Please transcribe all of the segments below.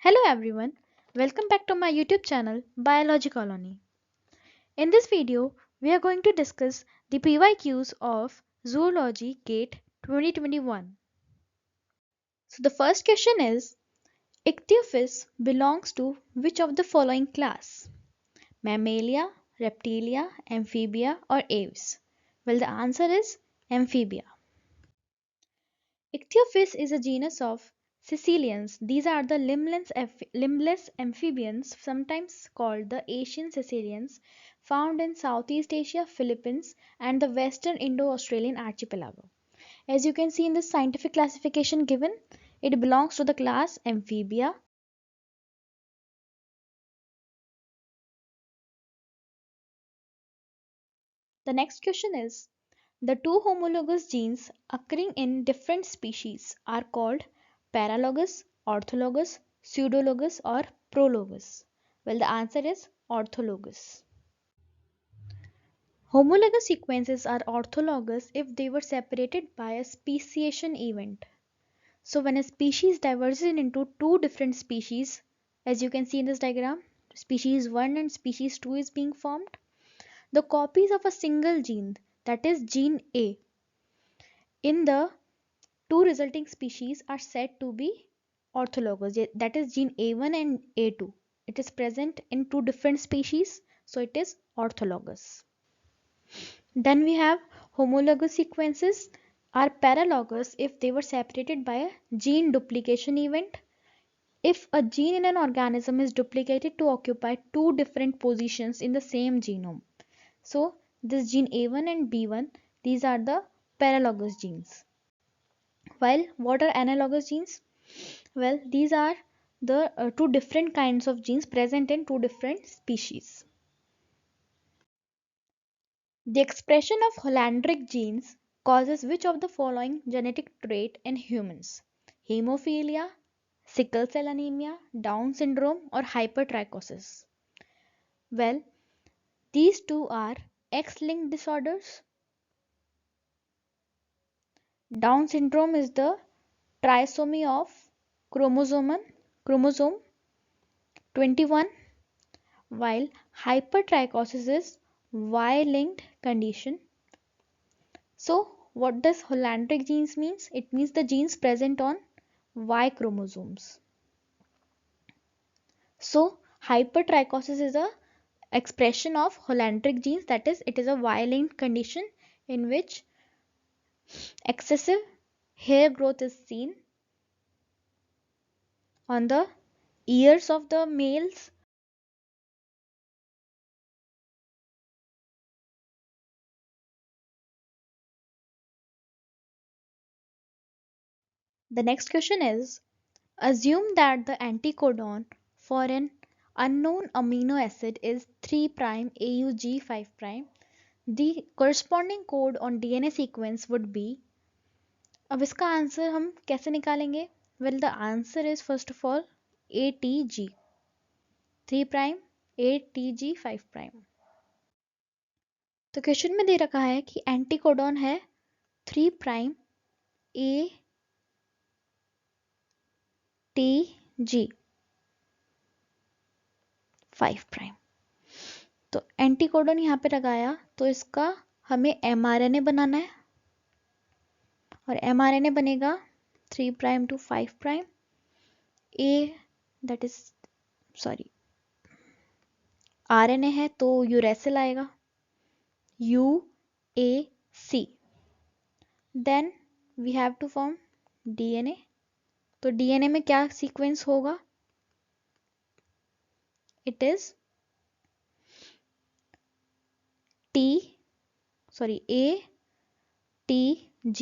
Hello everyone, welcome back to my YouTube channel Biology Colony. In this video, we are going to discuss the PYQs of Zoology GATE 2021. So the first question is, Ichthyophis belongs to which of the following class? Mammalia, Reptilia, Amphibia or Aves? Well, the answer is Amphibia. Ichthyophis is a genus of caecilians. These are the limbless amphibians, sometimes called the Asian caecilians, found in Southeast Asia, Philippines, and the western Indo-Australian archipelago. As you can see in the scientific classification given, it belongs to the class Amphibia. The next question is, the two homologous genes occurring in different species are called paralogous, orthologous, pseudologous or prologous. Well, the answer is orthologous. Homologous sequences are orthologous if they were separated by a speciation event. So when a species diverges into two different species, as you can see in this diagram, species 1 and species 2 is being formed. The copies of a single gene, that is gene A, in the two resulting species are said to be orthologous, that is gene A1 and A2. It is present in two different species, so it is orthologous. Then we have homologous sequences are paralogous if they were separated by a gene duplication event. If a gene in an organism is duplicated to occupy two different positions in the same genome. So this gene A1 and B1, these are the paralogous genes. While what are analogous genes? Well, these are the two different kinds of genes present in two different species. The expression of Hollandric genes causes which of the following genetic trait in humans? Hemophilia, sickle cell anemia, Down syndrome or hypertrichosis? Well, these two are X-linked disorders. Down syndrome is the trisomy of chromosome 21, while hypertrichosis is Y-linked condition. So what does Hollandric genes means? It means the genes present on Y chromosomes. So hypertrichosis is a expression of Hollandric genes, that is it is a Y-linked condition in which excessive hair growth is seen on the ears of the males. The next question is, assume that the anticodon for an unknown amino acid is 3' AUG 5'. The corresponding code on DNA sequence would be, अब इसका answer हम कैसे निकालेंगे? Well, the answer is first of all ATG 3' ATG 5'. तो question में दे रखा है कि एंटीकोडॉन है 3' ATG 5'. तो एंटीकोडॉन यहाँ पे लगाया तो इसका हमें mRNA बनाना है और mRNA बनेगा 3' to 5'. A that is sorry RNA है तो यूरेसिल आएगा UAC. Then we have to form DNA. तो DNA में क्या सीक्वेंस होगा? It is ATG.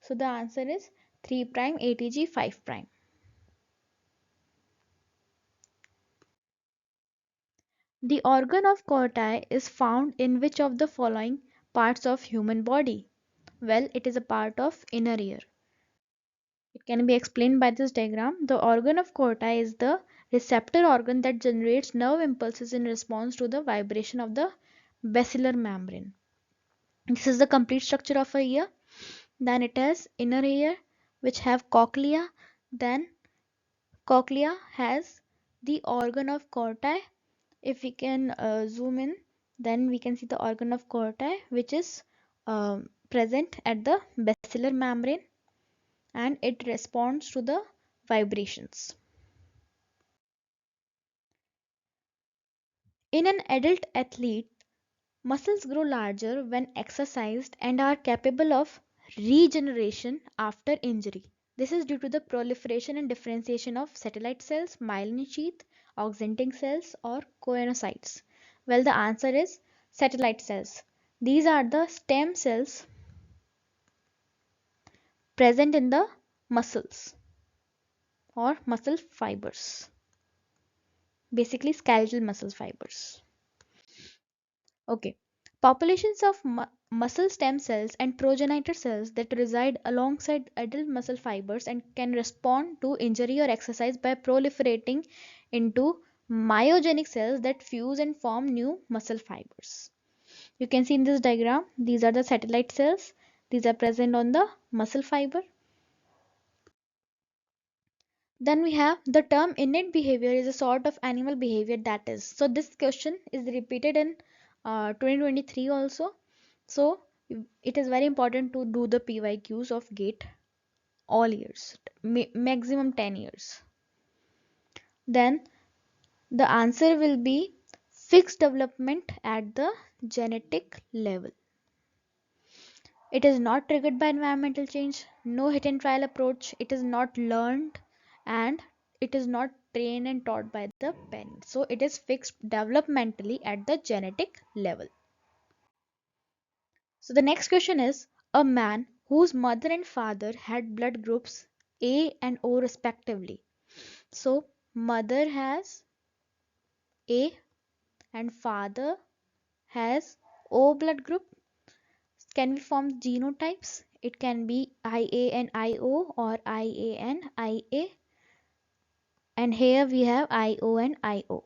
So the answer is 3' ATG 5'. The organ of Corti is found in which of the following parts of human body? Well, it is a part of inner ear. It can be explained by this diagram. The organ of Corti is the receptor organ that generates nerve impulses in response to the vibration of the basilar membrane. This is the complete structure of a ear. Then it has inner ear which have cochlea, then Cochlea has the organ of Corti. If we can zoom in, then we can see the organ of Corti, which is present at the basilar membrane, and it responds to the vibrations. In an adult athlete, muscles grow larger when exercised and are capable of regeneration after injury. This is due to the proliferation and differentiation of satellite cells, myelin sheath, augmenting cells, or choanocytes. Well, the answer is satellite cells. These are the stem cells present in the muscles or muscle fibers, basically skeletal muscle fibers. Okay. Populations of muscle stem cells and progenitor cells that reside alongside adult muscle fibers and can respond to injury or exercise by proliferating into myogenic cells that fuse and form new muscle fibers. You can see in this diagram, these are the satellite cells. These are present on the muscle fiber. Then we have the term innate behavior is a sort of animal behavior that is. So this question is repeated in 2023 also. So it is very important to do the PYQs of GATE all years, maximum 10 years. Then the answer will be fixed development at the genetic level. It is not triggered by environmental change, no hit and trial approach, it is not learned, and it is not trained and taught by the parents. So it is fixed developmentally at the genetic level. So the next question is a man whose mother and father had blood groups A and O respectively. So mother has A and father has O blood group. Can we form genotypes? It can be IA and IO or IA and IA. And here we have IO and IO.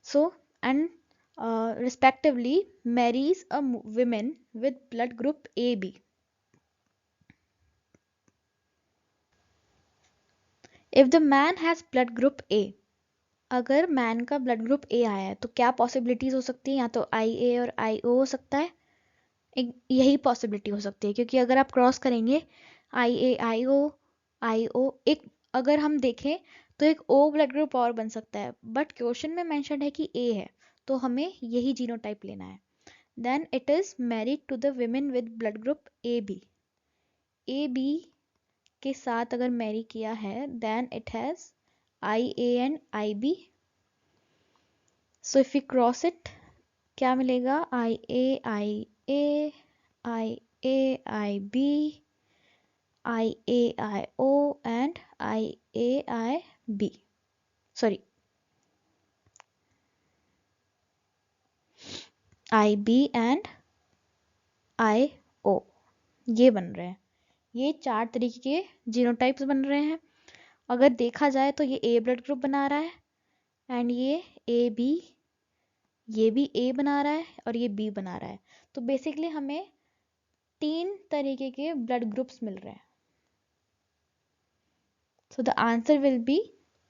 So, and respectively marries a woman with blood group AB. If the man has blood group A, अगर man का blood group ए आया है तो क्या possibilities हो सकती है? या तो आई ए और आई ओ हो सकता है, एक यही पॉसिबिलिटी हो सकती है, क्योंकि अगर आप क्रॉस करेंगे आई ए आई ओ एक, अगर हम देखें तो एक ओ ब्लड ग्रुप और बन सकता है, बट क्वेश्चन में मेंशन है कि ए है, तो हमें यही जीनोटाइप लेना है. Then it is married to the women with blood group A B के साथ अगर मैरी किया है, then it has I A and I B. So if you cross it क्या मिलेगा? I A I A I A I B I A I O and I A I B, sorry I B and I O, ये बन रहे हैं. ये 4 तरीके के genotypes बन रहे हैं. अगर देखा जाए तो ये ए ब्लड ग्रुप बना रहा है, एंड ये बी, ये भी ए बना रहा है और ये बी बना रहा है. तो बेसिकली हमें 3 तरीके के ब्लड ग्रुप्स मिल रहे हैं. So the answer will be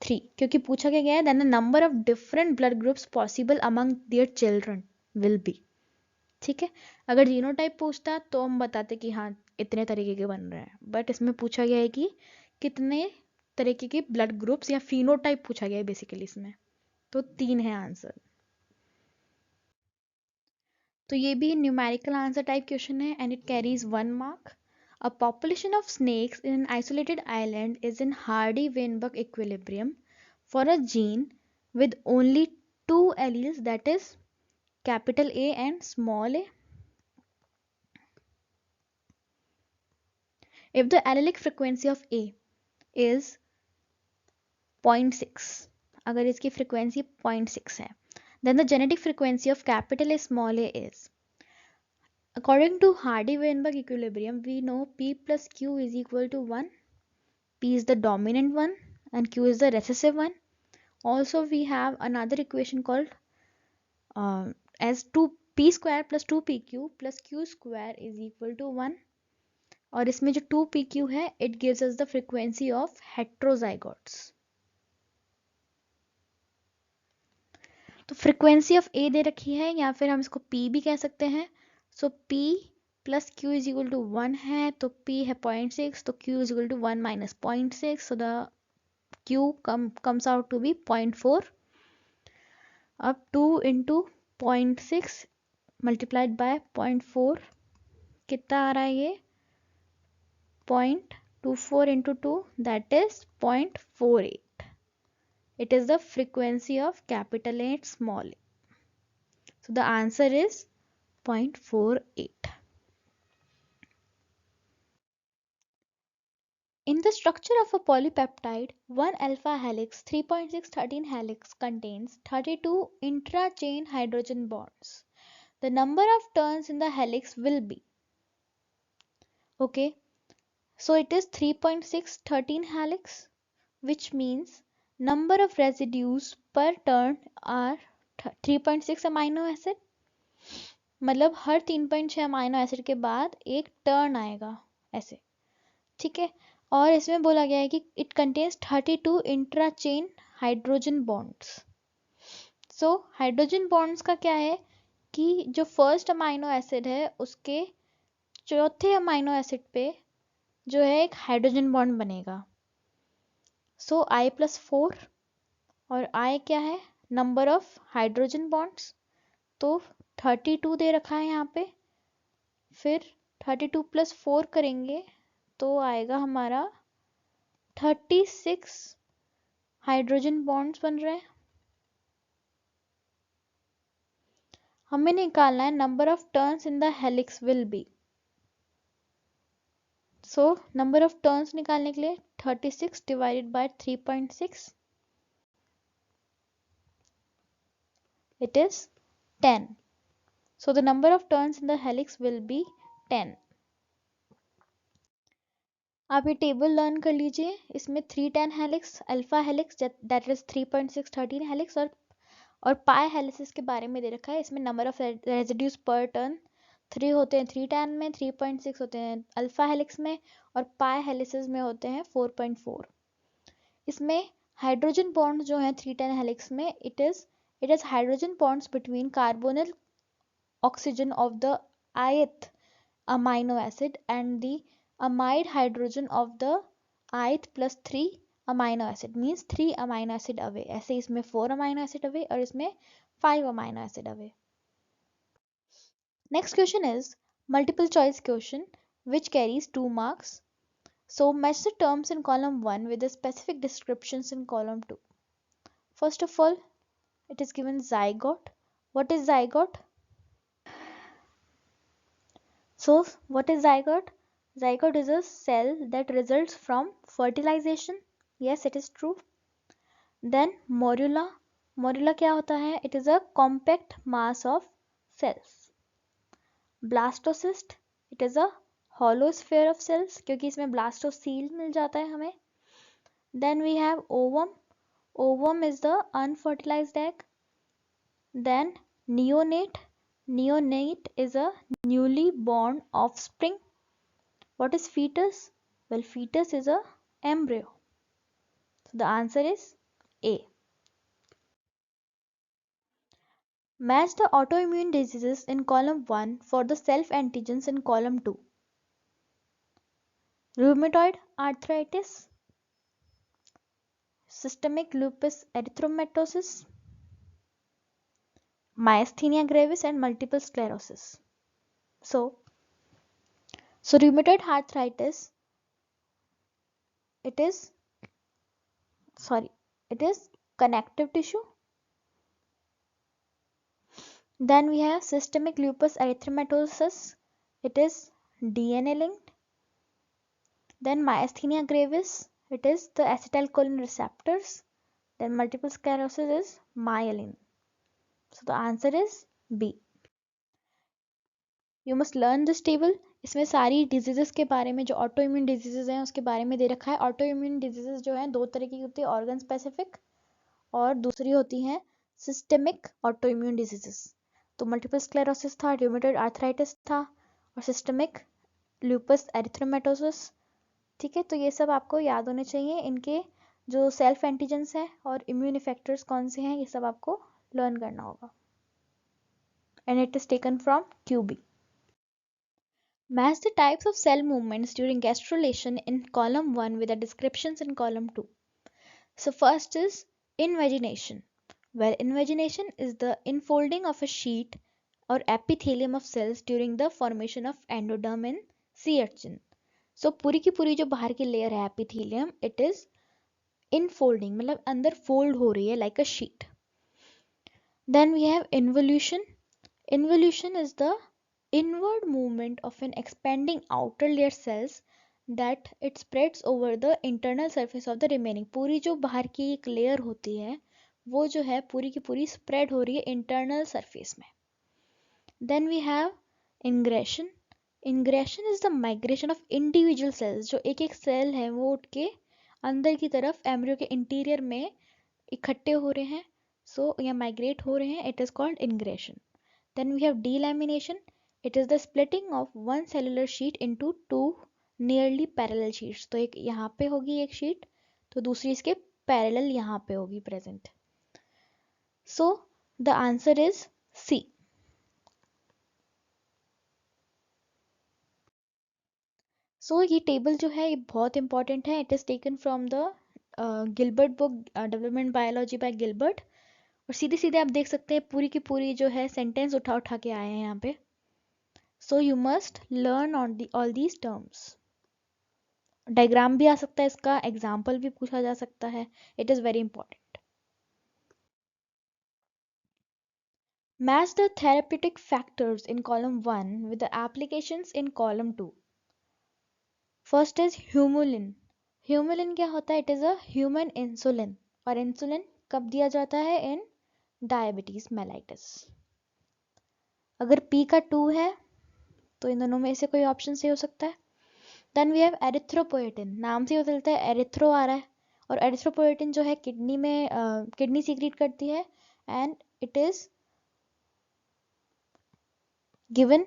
3, क्योंकि पूछा क्या गया है, then the number of different blood groups possible among their children will be. ठीक है, अगर जीनोटाइप पूछता तो हम बताते कि हाँ इतने तरीके के बन रहे हैं, बट इसमें पूछा गया है कि कितने तरीके के ब्लड ग्रुप्स या फिनोटाइप पूछा गया है बेसिकली इसमें, तो 3 है आंसर. तो ये भी न्यूमेरिकल आंसर टाइप क्वेश्चन है and it carries 1 mark. A population of snakes in an isolated island is in Hardy-Weinberg equilibrium for a gene with only 2 alleles, that is capital A and small a. If the allelic frequency of A is 0.6, अगर इसकी frequency 0.6 है, then the genetic frequency of capital A small a is. According to Hardy-Weinberg equilibrium, we know P plus Q is equal to 1. P is the dominant one and Q is the recessive one. Also, we have another equation called as 2P square plus 2PQ plus Q square is equal to 1. और इसमें जो 2pq है it gives us the frequency of heterozygotes. तो frequency of A दे रखी है, या फिर हम इसको पी भी कह सकते हैं। So P plus Q is equal to 1 है, तो पी है 0.6, तो Q is equal to 1 minus 0.6, so the Q comes out to be 0.4। अब 2 इंटू 0.6 मल्टीप्लाइड बाय 0.4 कितना आ रहा है ये 0.24 into 2, that is 0.48. It is the frequency of capital A and small a. So the answer is 0.48. In the structure of a polypeptide, 1 alpha helix 3.613 helix contains 32 intra-chain hydrogen bonds. The number of turns in the helix will be, okay, so it is 3.613 helix, which means number of residues per turn are 3.6 amino acid, मतलब हर 3.6 amino acid के बाद एक turn आएगा ऐसे, ठीक है। और इसमें बोला गया है कि it contains 32 intra chain hydrogen bonds. So hydrogen bonds का क्या है कि जो फर्स्ट अमाइनो एसिड है उसके चौथे अमाइनो एसिड पे जो है एक हाइड्रोजन बॉन्ड बनेगा। सो I+4 और I क्या है नंबर ऑफ हाइड्रोजन बॉन्ड्स, तो 32 दे रखा है यहाँ पे, फिर 32 + 4 करेंगे तो आएगा हमारा 36 हाइड्रोजन बॉन्ड्स बन रहे हैं। हमें निकालना है number of turns in the helix will be. So number of turns निकालने के लिए 36 divided by 3.6, it is 10. So the number of turns in the helix will be 10. आप ये टेबल लर्न कर लीजिए, इसमें 310 helix, alpha helix that is 3.613 helix और पाई हेलिसिस के बारे में दे रखा है। इसमें नंबर ऑफ रेजिड्यूज पर टर्न 3 होते हैं 310 में, 3.6 होते हैं अल्फा हेलिक्स में, और पाई हेलिसिस में होते हैं 4.4। इसमें हाइड्रोजन बॉन्ड्स जो हैं 310 हेलिक्स में it is hydrogen bonds between carbonyl oxygen of the ith amino acid and the amide hydrogen of the ith plus 3 amino acid, means 3 amino acid away। ऐसे इसमें 4 amino acid away और इसमें 5 amino acid away। Next question is multiple choice question which carries 2 marks. So match the terms in column 1 with the specific descriptions in column 2. First of all, it is given zygote. What is zygote? So what is zygote? Zygote is a cell that results from fertilization. Yes, it is true. Then morula. Morula क्या होता है? It is a compact mass of cells. Blastocyst. It is a hollow sphere of cells क्योंकि इसमें blastocele मिल जाता है हमें. Then we have ovum. Ovum is the unfertilized egg. Then neonate. Neonate is a newly born offspring. What is fetus? Well, fetus is a embryo. So the answer is A. Match the autoimmune diseases in column 1 for the self antigens in column 2. Rheumatoid arthritis, systemic lupus erythematosus, myasthenia gravis and multiple sclerosis. So rheumatoid arthritis, it is connective tissue. Then we have systemic lupus erythematosus, it is DNA linked. Then myasthenia gravis, it is the acetylcholine receptors. Then multiple sclerosis is myelin. So the answer is B. You must learn this table. इसमें सारी diseases के बारे में जो auto immune diseases हैं उसके बारे में दे रखा है। ऑटो इम्यून डिजीजेस जो हैं दो तरह की होती है, ऑर्गन स्पेसिफिक और दूसरी होती हैं सिस्टेमिक ऑटो इम्यून डिजीजेस। तो मल्टीपल स्क्लेरोसिस था, र्यूमेटॉइड आर्थराइटिस था और सिस्टेमिक lupus erythematosus। ठीक है, तो ये सब आपको याद होने चाहिए। इनके जो सेल्फ एंटीजेंस हैं और इम्यून इफेक्टर्स कौन से हैं, ये सब आपको लर्न करना होगा। And it is taken from QB। Match the types of cell movements during gastrulation in column 1 with the descriptions in column 2. So first is invagination, where invagination is the infolding of a sheet or epithelium of cells during the formation of endoderm in sea urchin. So पूरी की पूरी जो बाहर की layer है epithelium, it is infolding, मतलब अंदर fold हो रही है like a sheet. Then we have involution. Involution is the inward movement of an expanding outer layer cells that it spreads over the internal surface of the remaining। पूरी जो बाहर की एक लेयर होती है वो जो है पूरी की पूरी स्प्रेड हो रही है इंटरनल सरफेस में। Then we have ingression. Ingression is the migration of individual cells, जो एक एक सेल है वो उठ के अंदर की तरफ एम्ब्रियो के इंटीरियर में इकट्ठे हो रहे हैं, सो या माइग्रेट हो रहे हैं, it is called ingression. Then we have delamination. It is the splitting of one cellular sheet into two nearly parallel sheets. तो एक यहाँ पे होगी एक शीट, तो दूसरी इसके पैरेलल यहाँ पे होगी present. So the answer is C. So ये टेबल जो है ये बहुत इंपॉर्टेंट है। It is taken from the Gilbert book, development biology by Gilbert. और सीधे सीधे आप देख सकते हैं पूरी की पूरी जो है सेंटेंस उठा उठा के आए हैं यहाँ पे। So you must learn on all these terms. Diagram भी आ सकता है इसका, एग्जाम्पल भी पूछा जा सकता है। It is very important. Match the therapeutic factors in column 1 with the applications in column 2। First is Humulin. Humulin क्या होता है? It is a human insulin, और इंसुलिन कब दिया जाता है? In diabetes mellitus. अगर P का 2 है तो इन दोनों में से कोई ऑप्शन सही हो सकता है। Then we have erythropoietin. नाम से पता चलता है एरिथ्रो आ रहा है, और एरिथ्रोपोएटिन जो है किडनी में किडनी सीक्रेट करती है, and it is given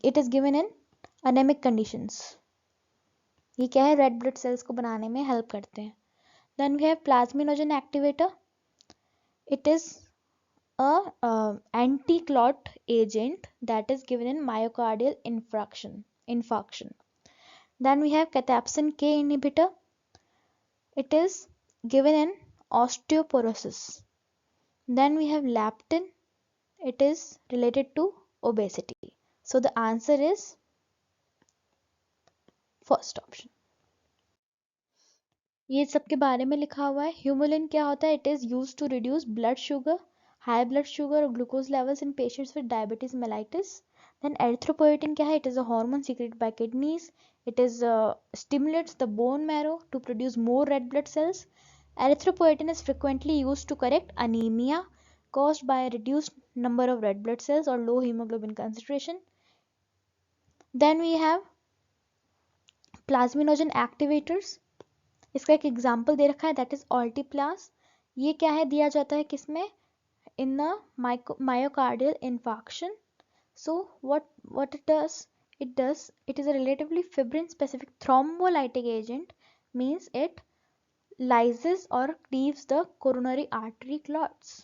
it is given in anaemic conditions. ये क्या है? रेड ब्लड सेल्स को बनाने में हेल्प करते हैं। Then we have plasminogen activator. It is anti clot agent that is given in myocardial infarction. Then we have cathepsin K inhibitor. It is given in osteoporosis. Then we have leptin. It is related to obesity. So the answer is first option. ये सबके बारे में लिखा हुआ है। Humulin क्या होता है? It is use to reduce blood sugar, high blood sugar और glucose levels in patients with diabetes mellitus. Then erythropoietin क्या है? It is a hormone secreted by kidneys. It is stimulates the bone marrow to produce more red blood cells. Erythropoietin is frequently used to correct anemia caused by a reduced number of red blood cells or low hemoglobin concentration. Then we have plasminogen activators. इसका एक example दे रखा है, that is ऑल्टीप्लास। ये क्या है? दिया जाता है किसमें? In the myocardial infarction. So what it is a relatively fibrin specific thrombolytic agent, means it lyses or cleaves the coronary artery clots.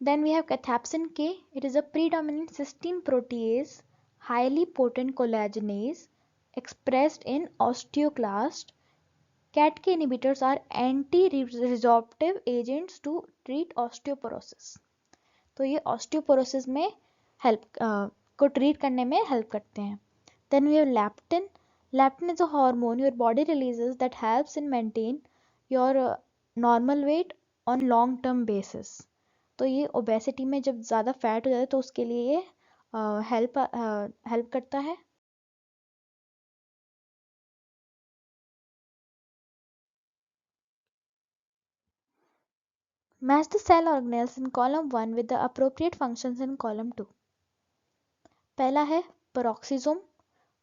Then we have cathepsin K. It is a predominant cysteine protease, highly potent collagenase expressed in osteoclast. CAT inhibitors are anti-resorptive agents to treat osteoporosis. तो ये osteoporosis में help को treat करने में help करते हैं। Then we have leptin. Leptin is a hormone your body releases that helps in maintain your normal weight on long term basis. तो ये ओबेसिटी में जब ज़्यादा फैट हो जाता है तो उसके लिए ये हेल्प करता है। Match the cell organelles in column 1 with the appropriate functions in column 2. पहला है peroxisome.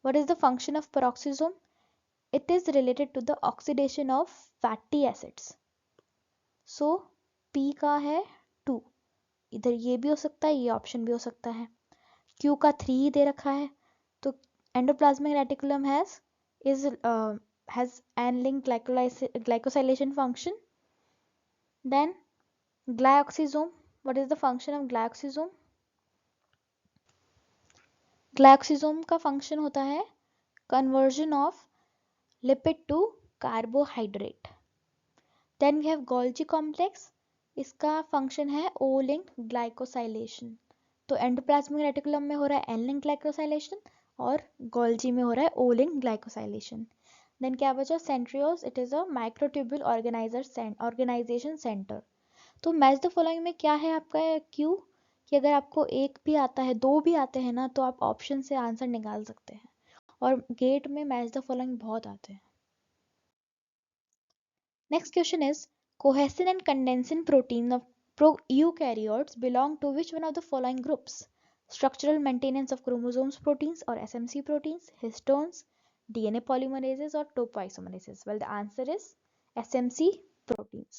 What is the function of peroxisome? It is related to the oxidation of fatty acids. So P का है 2, इधर ये भी हो सकता है, ये ऑप्शन भी हो सकता है। Q का 3 दे रखा है, तो endoplasmic reticulum has N-link glycosylation function. Then glyoxysome, what is the function of glyoxysome? Glyoxysome का function होता है conversion of lipid to carbohydrate. Then we have Golgi complex, इसका function है O-link glycosylation. तो एंडोप्लाज्मिक रेटिकुलम में हो रहा है N-link glycosylation और गोल्जी में हो रहा है O-link glycosylation. देन क्या बचा centrioles, it is a microtubule organisation centre. तो मैच द फॉलोइंग में क्या है आपका क्यू, कि अगर आपको एक भी आता है, दो भी आते हैं ना, तो आप ऑप्शन से आंसर निकाल सकते हैं. और गेट में मैच द फॉलोइंग बहुत आते हैं. Next question is cohesin and condensin protein of eukaryotes belong to which one of the following groups? Structural maintenance of chromosomes proteins or SMC proteins, histones, DNA polymerases or topoisomerases? Well, the answer is SMC proteins.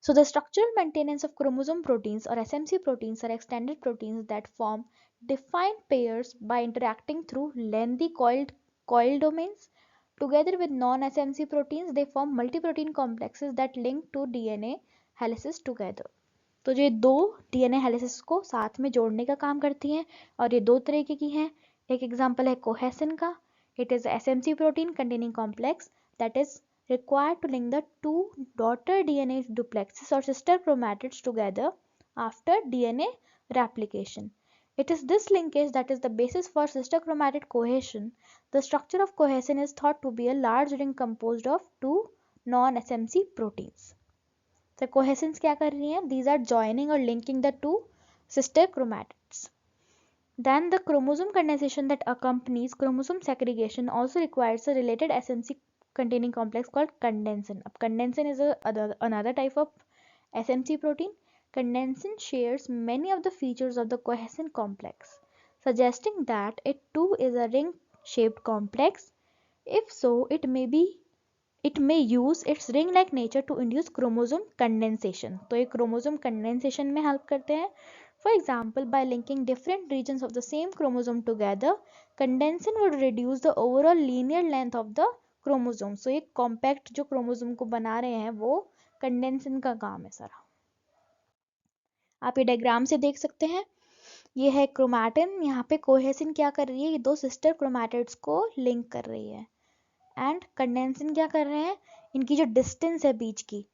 So the structural maintenance of chromosome proteins or SMC proteins are extended proteins that form defined pairs by interacting through lengthy coil domains. Together with non-SMC proteins, they form multi-protein complexes that link to DNA helices together. तो ये दो DNA हेलिसिस को साथ में जोड़ने का काम करती हैं और ये दो तरीके की हैं. एक एग्जांपल है कोहेसिन का. It is SMC protein containing complex that is required to link the two daughter DNA duplexes or sister chromatids together after DNA replication. It is this linkage that is the basis for sister chromatid cohesion. The structure of cohesin is thought to be a large ring composed of two non-SMC proteins. तो cohesins क्या कर रही हैं? These are joining or linking the two sister chromatids. Then the chromosome condensation that accompanies chromosome segregation also requires a related SMC containing complex called condensin. Ab condensin is another type of SMC protein. Condensin shares many of the features of the cohesin complex, suggesting that it too is a ring-shaped complex. If so, it may use its ring-like nature to induce chromosome condensation. तो ये chromosome condensation में help करते हैं. For example, by linking different regions of the same chromosome together, condensin would reduce the overall linear length of the chromosome. So ये compact जो chromosome को बना रहे हैं वो condensin का काम है सारा. आप ये diagram से देख सकते हैं. ये है chromatin. यहाँ पे cohesin क्या कर रही है? ये दो sister chromatids को link कर रही है. एंड कंडेंसिन क्या कर रहे हैं? इनकी जो डिस्टेंस है बीच की,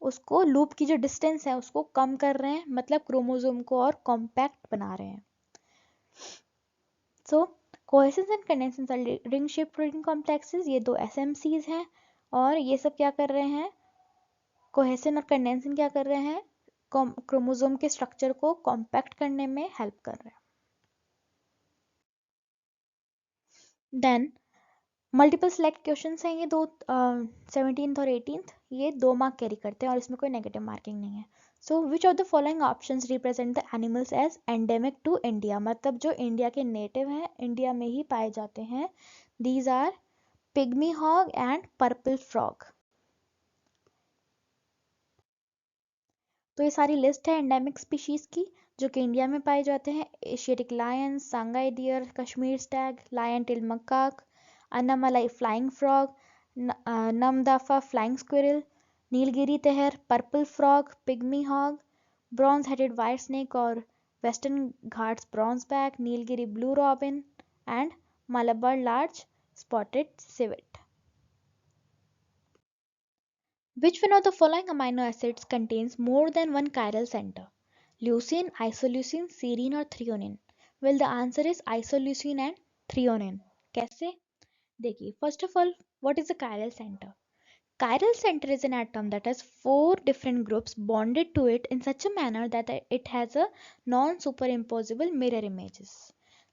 उसको लूप की जो डिस्टेंस है उसको कम कर रहे हैं, मतलब क्रोमोसोम को और कॉम्पैक्ट बना रहे हैं. So cohesins and condensins are ring shape protein complexes. ये दो एसएमसीज हैं और ये सब क्या कर रहे हैं? कोहेसिन और कंडेंसिन क्या कर रहे हैं? क्रोमोसोम के स्ट्रक्चर को कॉम्पैक्ट करने में हेल्प कर रहे हैं. देन मल्टीपल सेलेक्ट क्वेश्चन हैं ये दो, 17th और 18th. ये 2 मार्क कैरी करते हैं और इसमें कोई नेगेटिव मार्किंग नहीं है. So which of the following options represent the animals as endemic to India? मतलब जो इंडिया के नेटिव हैं, इंडिया में ही पाए जाते हैं. These are pygmy hog and purple frog. तो ये सारी लिस्ट है एंडेमिक स्पीशीज की जो कि इंडिया में पाए जाते हैं. Asiatic lion, Sangai deer, Kashmir stag, lion tail macaque, Anamalai flying frog, Namdapha flying squirrel, Nilgiri tahr, purple frog, pygmy hog, bronze headed wire snake और western Ghats bronze back, Nilgiri blue robin and Malabar large spotted civet. Which one of the following amino acids contains more than one chiral center? Leucine, isoleucine, serine or threonine? Well, the answer is isoleucine and threonine. कैसे? देखिए, first of all, what is a chiral center? Chiral center is an atom that has 4 different groups bonded to it in such a manner that it has a non-superimposable mirror images.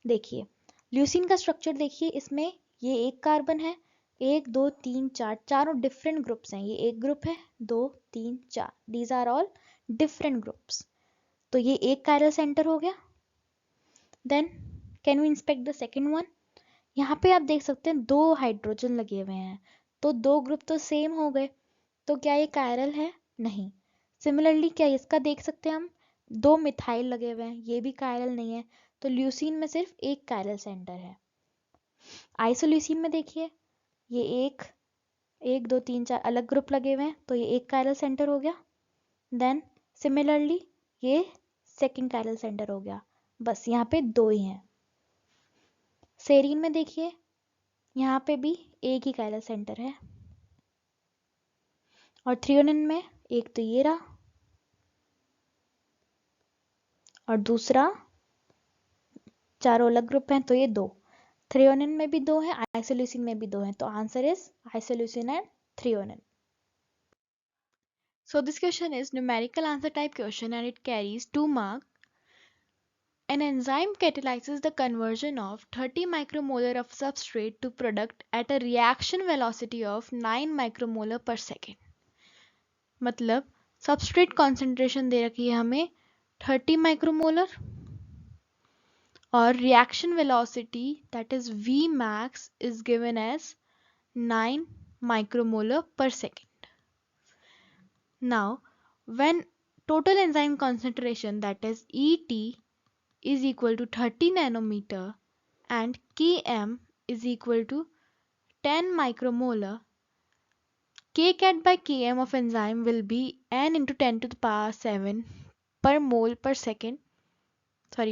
देखिए, leucine का structure देखिए, इसमें ये एक carbon है, 1 2 3 4 चारों different groups हैं. ये एक ग्रुप है, 2 3 4, these are all different groups. तो ये एक कायरल सेंटर हो गया. Then can we inspect the second one? यहाँ पे आप देख सकते हैं 2 हाइड्रोजन लगे हुए हैं, तो 2 ग्रुप तो सेम हो गए. तो क्या ये कायरल है? नहीं. सिमिलरली क्या इसका देख सकते हैं हम, 2 मिथाइल लगे हुए हैं, ये भी कायरल नहीं है. तो ल्यूसीन में सिर्फ एक कायरल सेंटर है। आइसोल्यूसीन में देखिए ये एक एक दो तीन चार अलग ग्रुप लगे हुए हैं, तो ये एक कायरल सेंटर हो गया। देन सिमिलरली ये सेकंड कायरल सेंटर हो गया, बस यहाँ पे दो ही हैं। सेरीन में देखिए यहाँ पे भी एक ही कायरल सेंटर है, और थ्रियोनिन में एक तो ये रहा और दूसरा, चारों अलग ग्रुप हैं तो ये दो। थ्रियोनिन में भी दो हैं, आइसोल्यूसिन में भी दो हैं, तो answer is isoleucine and threonine. So this question is numerical answer type question and it carries 2 marks. An enzyme catalyzes the conversion of 30 micromolar of substrate to product at a reaction velocity of 9 micromolar per second. मतलब substrate concentration दे रखी है हमें 30 micromolar और reaction velocity that is Vmax is given as 9 micromolar per second. Now, when total enzyme concentration that is ET is equal to 30 nanometer and Km is equal to 10 micromolar, Kcat by Km of enzyme will be n into 10 to the power 7 per mole per second, per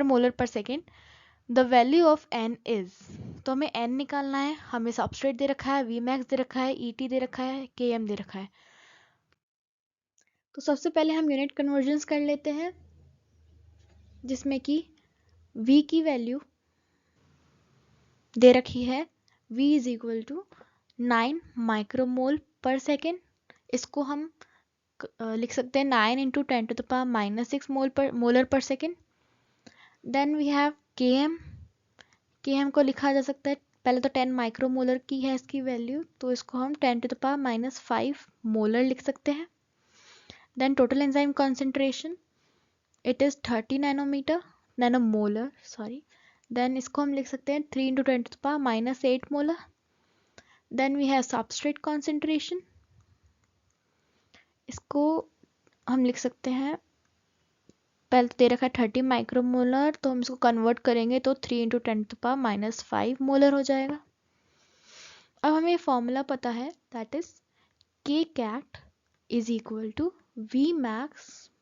molar per second. The value of n is, तो हमें n निकालना है, हमें substrate दे रखा है, Vmax दे रखा है, ET दे रखा है, Km दे रखा है। तो सबसे पहले हम यूनिट कन्वर्जन्स कर लेते हैं, जिसमें कि V की वैल्यू दे रखी है, V is equal to 9 micromole per second. इसको हम लिख सकते हैं 9 into 10 to the power -6 molar per second. Then we have Km, Km को लिखा जा सकता है, पहले तो 10 माइक्रोमोलर की है इसकी वैल्यू, तो इसको हम 10 टू द पावर -5 मोलर लिख सकते हैं। Then total enzyme concentration it is 30 nanomolar sorry. Then इसको हम लिख सकते हैं 3 into 10 to the power -8 molar. Then we have substrate concentration, इसको हम लिख सकते हैं, पहले तो दे रखा है 30 माइक्रोमोलर, तो हम इसको कन्वर्ट करेंगे तो 3 into 10 to the power -5 molar हो जाएगा। अब हमें फॉर्मूला पता है, that is Kcat is equal to Vmax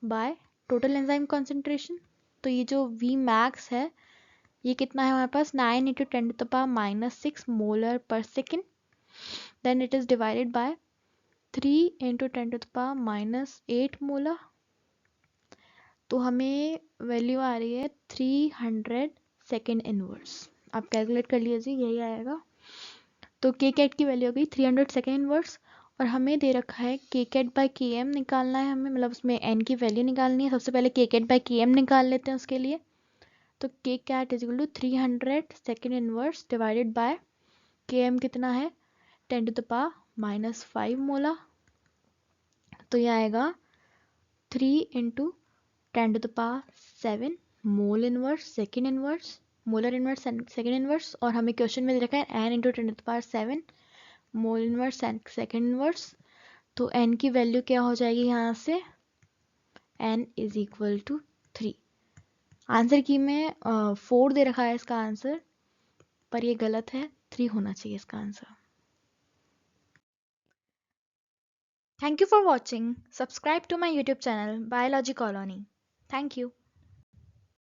by total enzyme concentration. तो ये जो Vmax है ये कितना है हमारे पास, 9 into 10 to the power -6 molar per second. Then it is divided by 3 into 10 to the power -8 molar, तो हमें वैल्यू आ रही है 300 सेकेंड इनवर्स। आप कैलकुलेट कर लीजिए, यही आएगा। तो Kcat की वैल्यू हो गई 300 सेकेंड इनवर्स, और हमें दे रखा है Kcat बाय Km निकालना है हमें, मतलब उसमें n की वैल्यू निकालनी है। सबसे पहले Kcat बाय Km निकाल लेते हैं उसके लिए। तो Kcat is equal to 300 second inverse divided by Km कितना है 10 टू द पावर -5 मोलर, तो ये आएगा 3 into 10 to the power 7 mole inverse second inverse, molar inverse second inverse, और हमें क्वेश्चन में दे रखा है n into 10 to the power 7 mole inverse second inverse. तो n की वैल्यू क्या हो जाएगी यहाँ से, n is equal to 3। Answer key में 4 दे रखा है इसका आंसर, पर ये गलत है, 3 होना चाहिए इसका answer. Thank you for watching. Subscribe to my YouTube channel Biology Colony. Thank you.